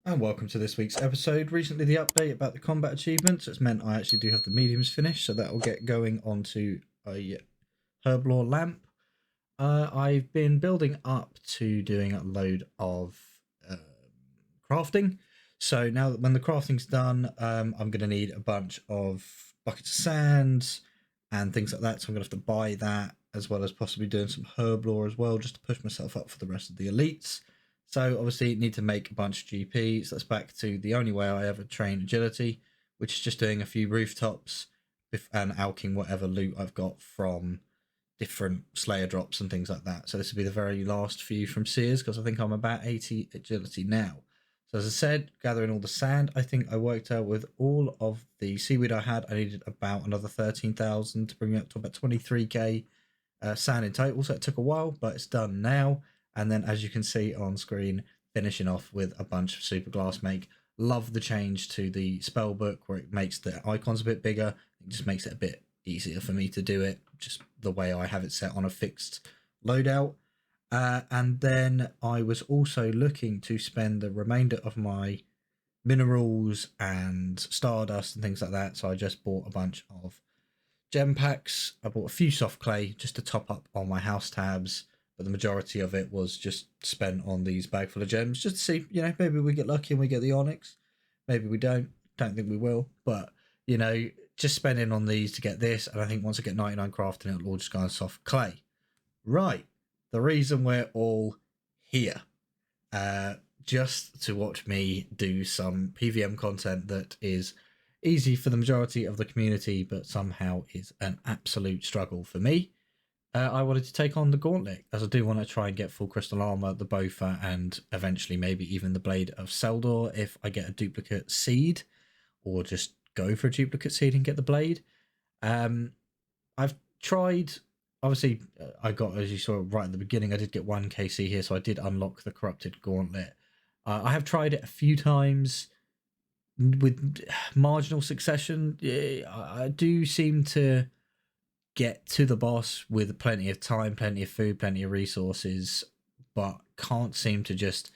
And welcome to this week's episode. Recently, the update about the combat achievements has meant I actually do have the mediums finished, so that will get going onto a herblore lamp. I've been building up to doing a load of crafting. So now that when the crafting's done, I'm going to need a bunch of buckets of sand and things like that. So I'm going to have to buy that, as well as possibly doing some herblore as well, just to push myself up for the rest of the elites. So obviously need to make a bunch of GPs. That's back to the only way I ever train agility, which is just doing a few rooftops and alking whatever loot I've got from different Slayer drops and things like that. So this will be the very last few from Sears, because I think I'm about 80 agility now. So as I said, gathering all the sand, I think I worked out with all of the seaweed I had, I needed about another 13,000 to bring me up to about 23k sand in total. So it took a while, but it's done now. And then, as you can see on screen, finishing off with a bunch of super glass make. Love the change to the spell book, where it makes the icons a bit bigger. It just makes it a bit easier for me to do it, just the way I have it set on a fixed loadout. And then I was also looking to spend the remainder of my minerals and stardust and things like that. So I just bought a bunch of gem packs. I bought a few soft clay just to top up on my house tabs, but the majority of it was just spent on these bag full of gems, just to see, maybe we get lucky and we get the onyx. Maybe we don't think we will, but just spending on these to get this. And I think once I get 99 crafting, it'll all just go on soft clay. Right, the reason we're all here, just to watch me do some PVM content that is easy for the majority of the community, but somehow is an absolute struggle for me. I wanted to take on the Gauntlet, as I do want to try and get full crystal armor, the Bofa, and eventually maybe even the Blade of Seldor if I get a duplicate seed, or just go for a duplicate seed and get the blade. I've tried, obviously, I got, as you saw right at the beginning, I did get 1 KC here, so I did unlock the corrupted Gauntlet. I have tried it a few times with marginal succession. I do seem to get to the boss with plenty of time, plenty of food, plenty of resources, but can't seem to just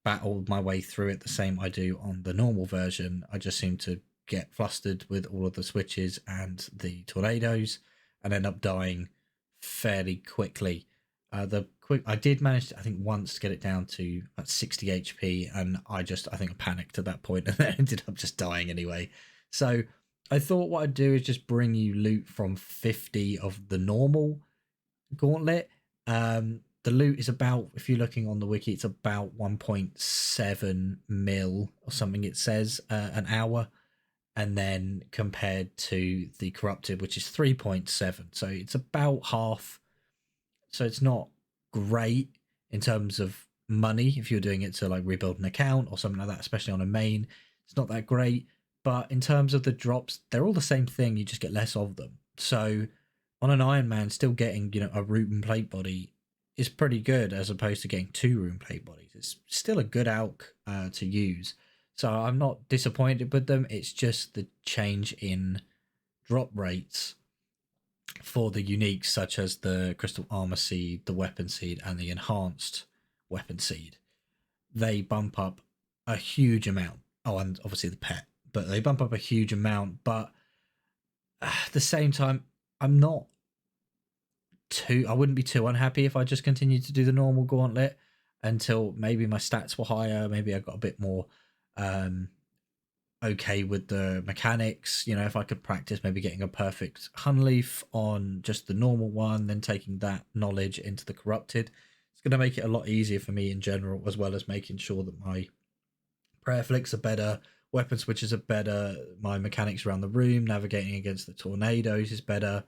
battle my way through it the same I do on the normal version. I just seem to get flustered with all of the switches and the tornadoes and end up dying fairly quickly. I did manage to, I think, once to get it down to about 60 HP, and I think I panicked at that point and then ended up just dying anyway. So I thought what I'd do is just bring you loot from 50 of the normal Gauntlet. The loot is about, if you're looking on the wiki, it's about 1.7 mil or something, it says, an hour. And then compared to the Corrupted, which is 3.7. So it's about half. So it's not great in terms of money if you're doing it to like rebuild an account or something like that, especially on a main. It's not that great. But in terms of the drops, they're all the same thing. You just get less of them. So on an Iron Man, still getting, a root and plate body is pretty good, as opposed to getting 2 root and plate bodies. It's still a good alk to use. So I'm not disappointed with them. It's just the change in drop rates for the uniques, such as the crystal armor seed, the weapon seed, and the enhanced weapon seed. They bump up a huge amount. Oh, and obviously the pet. But they bump up a huge amount. But at the same time, I wouldn't be too unhappy if I just continued to do the normal Gauntlet until maybe my stats were higher. Maybe I got a bit more okay with the mechanics. If I could practice maybe getting a perfect Hunleaf on just the normal one, then taking that knowledge into the Corrupted, it's going to make it a lot easier for me in general, as well as making sure that my prayer flicks are better, weapon switches are better, my mechanics around the room, navigating against the tornadoes is better.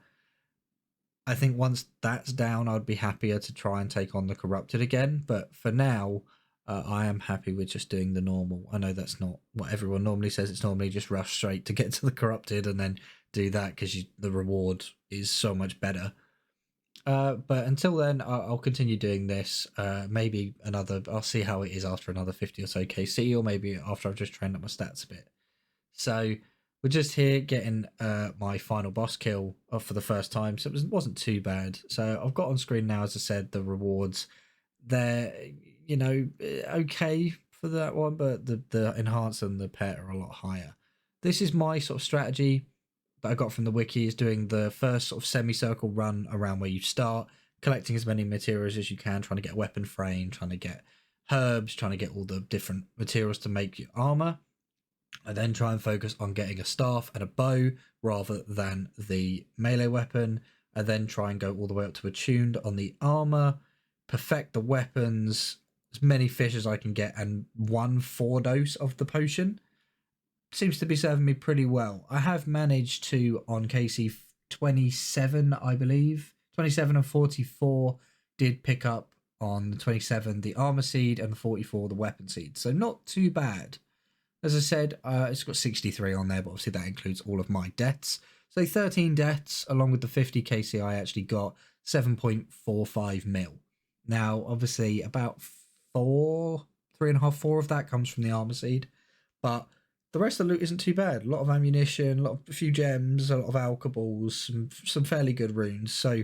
I think once that's down, I'd be happier to try and take on the Corrupted again. But for now, I am happy with just doing the normal. I know that's not what everyone normally says. It's normally just rush straight to get to the Corrupted and then do that, because the reward is so much better. But until then, I'll continue doing this. Maybe I'll see how it is after another 50 or so KC, or maybe after I've just trained up my stats a bit. So we're just here getting my final boss kill for the first time, so it wasn't too bad. So I've got on screen now, as I said, the rewards. They're okay for that one, but the enhancer and the pet are a lot higher. This is my sort of strategy that I got from the wiki, is doing the first sort of semicircle run around where you start, collecting as many materials as you can, trying to get a weapon frame, trying to get herbs, trying to get all the different materials to make your armor. I then try and focus on getting a staff and a bow rather than the melee weapon. I then try and go all the way up to attuned on the armor, perfect the weapons, as many fish as I can get, and 1 4 dose of the potion. Seems to be serving me pretty well. I have managed to, on KC 27, I believe, 27 and 44, did pick up on the 27 the armor seed and 44 the weapon seed. So not too bad. As I said, it's got 63 on there, but obviously that includes all of my deaths. So 13 deaths, along with the 50 KC I actually got, 7.45 mil. Now, obviously, about 3.5, 4 of that comes from the armor seed, but the rest of the loot isn't too bad. A lot of ammunition, a few gems, a lot of alcohols, some fairly good runes. So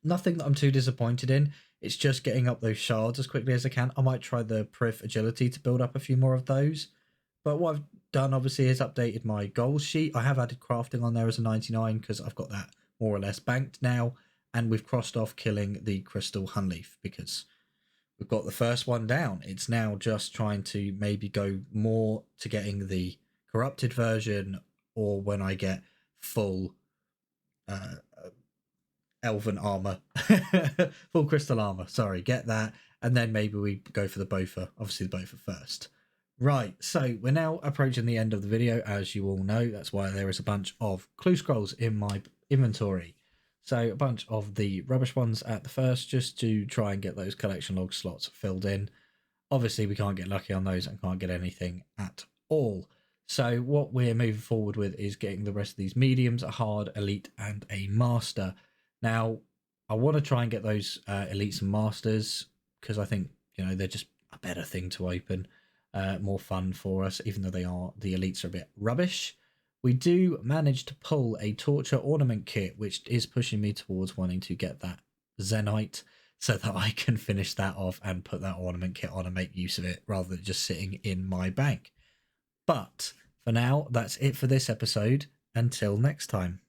nothing that I'm too disappointed in. It's just getting up those shards as quickly as I can. I might try the Prif agility to build up a few more of those. But what I've done, obviously, is updated my goals sheet. I have added crafting on there as a 99 because I've got that more or less banked now. And we've crossed off killing the crystal hunleaf because we've got the first one down. It's now just trying to maybe go more to getting the corrupted version, or when I get full elven armor, full crystal armor. Sorry, get that. And then maybe we go for the Bofa, obviously the Bofa first. Right, so we're now approaching the end of the video, as you all know. That's why there is a bunch of clue scrolls in my inventory. So a bunch of the rubbish ones at the first, just to try and get those collection log slots filled in. Obviously, we can't get lucky on those and can't get anything at all. So what we're moving forward with is getting the rest of these mediums, a hard, elite, and a master. Now, I want to try and get those elites and masters because I think, they're just a better thing to open. More fun for us, even though the elites are a bit rubbish. We do manage to pull a torture ornament kit, which is pushing me towards wanting to get that Zenite so that I can finish that off and put that ornament kit on and make use of it rather than just sitting in my bank. But for now, that's it for this episode. Until next time.